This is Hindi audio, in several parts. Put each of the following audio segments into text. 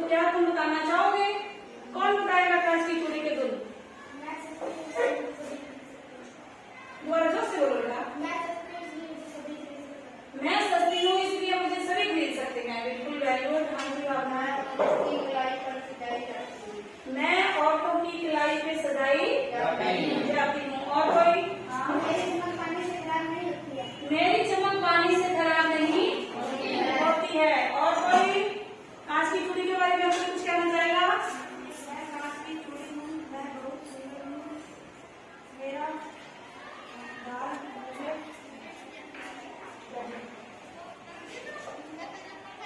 तो क्या तुम बताना चाहोगे? कौन बताएगा कांच की चूड़ी के गुण? दोबारा जोर से बोलो बेटा। मैं सस्ती हूँ इसलिए मुझे सभी खरीद सकते हैं। बिल्कुल वेरी गुड। मैं औरतों की कलाई पे सजाई जाती हूँ। और कोई? मेरी चमक पानी से खराब नहीं होती है। और कोई कांच की चूड़ी के बारे में आपको कुछ कहना चाहेगा?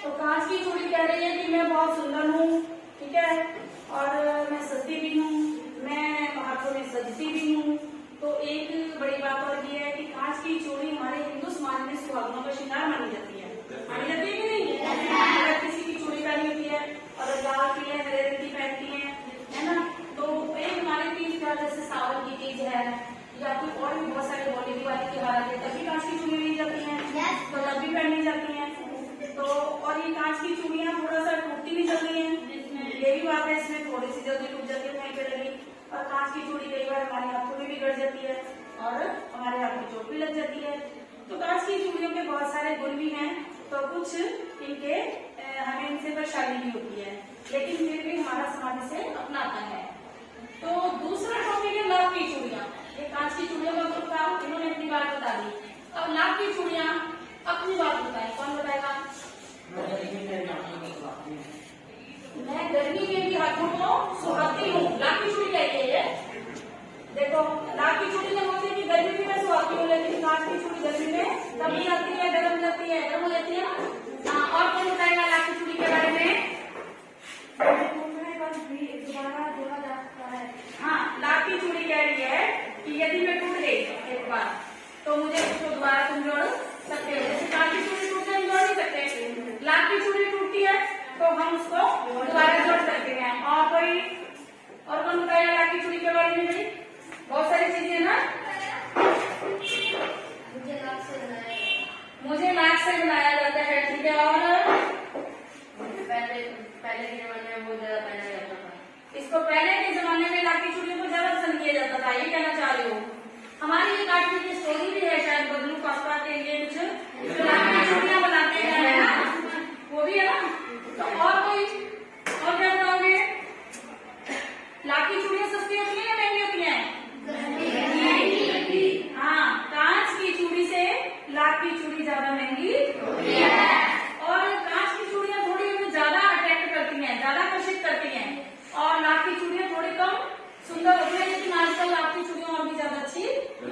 तो कांच की चूड़ी कह रही है कि मैं बहुत सुंदर हूँ, ठीक है, और मैं सस्ती भी हूँ, मैं हाथों में सजती भी हूँ। तो एक बड़ी बात और ये है कि कांच की चूड़ी हमारे हिंदू समाज में सुहागनों का श्रृंगार मानी जाती है। मानी जाती है कि नहीं? अगर किसी की चूड़ी पहनी होती है और लाल पीले हरे रंग की पहनती है ना, तो एक हमारे तीज त्योहार जैसे सावन की तीज है या फिर और भी बहुत सारे होली दिवाली त्योहार आते हैं तभी कांच की चूड़ी ली जाती है, तो तब भी पहनी जाती है। तो और ये कांच की चूड़ियां थोड़ा सा टूटती भी जल्दी हैं, ये भी बात है, इसमें थोड़ी सी जल्दी टूट जाती है कहीं पे लगी। और कांच की चूड़ी कई बार हमारे हाथों में भी गड़ जाती है और हमारे हाथ में चोट भी लग जाती है। तो कांच की चूड़ियों के बहुत सारे गुण भी हैं, तो कुछ इनके हमें इनसे परेशानी भी होती है, लेकिन फिर भी हमारा समाज इसे अपनाता है। तो दूसरा टॉपिक है लाख की चूड़ियां। ये कांच की चूड़ियों का ग्रुप था, इन्होंने अपनी बात बता दी। अब लाख की चूड़ियां अपनी बात बताए, कौन बताएगा? मैं गर्मी में भी हाथों को सुहाती हूँ। लाख की चूड़ी कहती है ये। देखो, लाख की चूड़ी ने बोलती है कि गर्मी में मैं सुहाती हूँ, लेकिन कांच की चूड़ी गर्मी में तभी आती है, गर्म जाती है, गर्म हो जाती है ना। और कौन बताएगा लाख की चूड़ी के बारे में? हाँ, लाख की चूड़ी कह रही है कि यदि मैं टूट गई एक बार तो मुझे उसको दोबारा तुम जोड़ सकते हो। जैसे कांच की चूड़ी टूटते हम जोड़ नहीं सकते, लाख की चूड़ी टूटती है तो हम उसको दोबारा जोड़ सकते हैं। और कोई और कौन बताया लाख की चूड़ी के बारे में? भाई बहुत सारी चीजें ना। मुझे लाख से बनाया जाता है, ठीक है। और पहले के जमाने में बहुत ज्यादा पहना जाता था। इसको पहले के जमाने में लाख की चूड़ियों को ज्यादा पसंद किया जाता था, ये कहना चाह रही हूँ। हमारी ये काटने की स्टोरी भी है, शायद बदलू पापा के लिए कुछ लाख की चूड़ियां बनाते हैं ना, वो भी है ना। तो और कोई और क्या बताओगे? लाख की चूड़ियां सस्ती होती है या महंगी होती है? हाँ, कांच की चूड़ी से लाख की चूड़ी ज्यादा महंगी होती है। और कांच की चूड़ियां थोड़ी हमें ज्यादा अट्रैक्ट करती हैं, ज्यादा आकर्षित करती हैं, और लाख की चूड़ियां थोड़ी कम सुंदर होती है, लेकिन आजकल लाख की चूड़ियां और भी ज्यादा अच्छी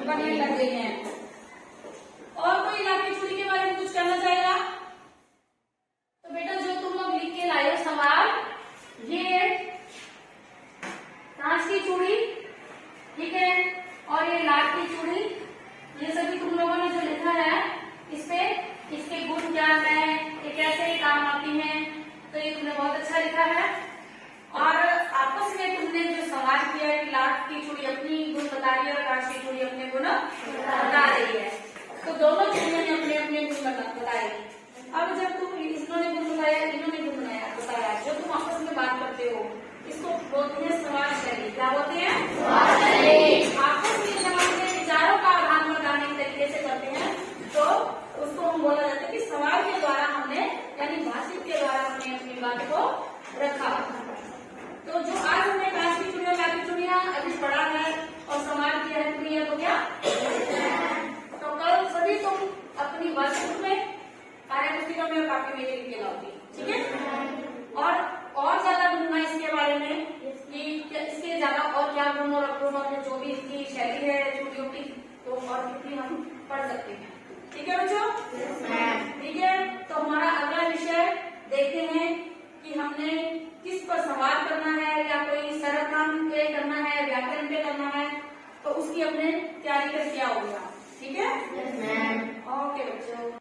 बनने लग गई हैं। और कोई लाख की चूड़ी के बारे में कुछ कहना चाहेगा? तो बेटा जो तुम लोग लिख के लाए हो सवाल, ये कांच की चूड़ी, ठीक है, और ये लाख की चूड़ी, ये सभी तुम लोगों ने जो लिखा है इस पे इसके गुण क्या है, ये कैसे काम आती हैं, तो ये तुमने बहुत अच्छा लिखा है। और आपस में तुमने जो सवाल किया कि लाख की चूड़ी अपनी गुण बता रही है और कांच की चूड़ी अपने गुण बता रही है, तो दोनों चूड़ियों ने अपने अपने गुण बताए। अब जब तुम इन्होंने गुण बताया, इन्होंने गुण बताया, जो तुम आपस में बात करते हो इसको बोलते हैं सवाल शैली। क्या बोलते हैं? आपस में जब अपने विचारों का आदान प्रदान एक तरीके से करते हैं तो उसको हम बोला जाता है कि सवाल के द्वारा हमने, यानी भाषित के द्वारा हमने अपनी बात को रखा। तो जो आज हमने कांच की चूड़ियां, लाख की चूड़ियां अभी पढ़ा है और सवाल किया है क्रिया को क्या, तो कल सभी तुम अपनी वर्कबुक में, कार्यपुस्तिका में और कापी में लिख के लाओगी, ठीक है। और ज्यादा ढूंढना इसके बारे में कि इसके ज्यादा और क्या गुण और अवगुण और जो भी इसकी शैली है चूड़ियों की, तो और कितनी हम पढ़ सकते हैं, ठीक है बच्चों? ठीक है, तो हमारा अगला विषय देखते हैं कि हमने किस पर सवाल करना है, या कोई सरल काम पे करना है, व्याकरण पे करना है, तो उसकी अपने तैयारी कर क्या होगा, ठीक है? ओके बच्चों।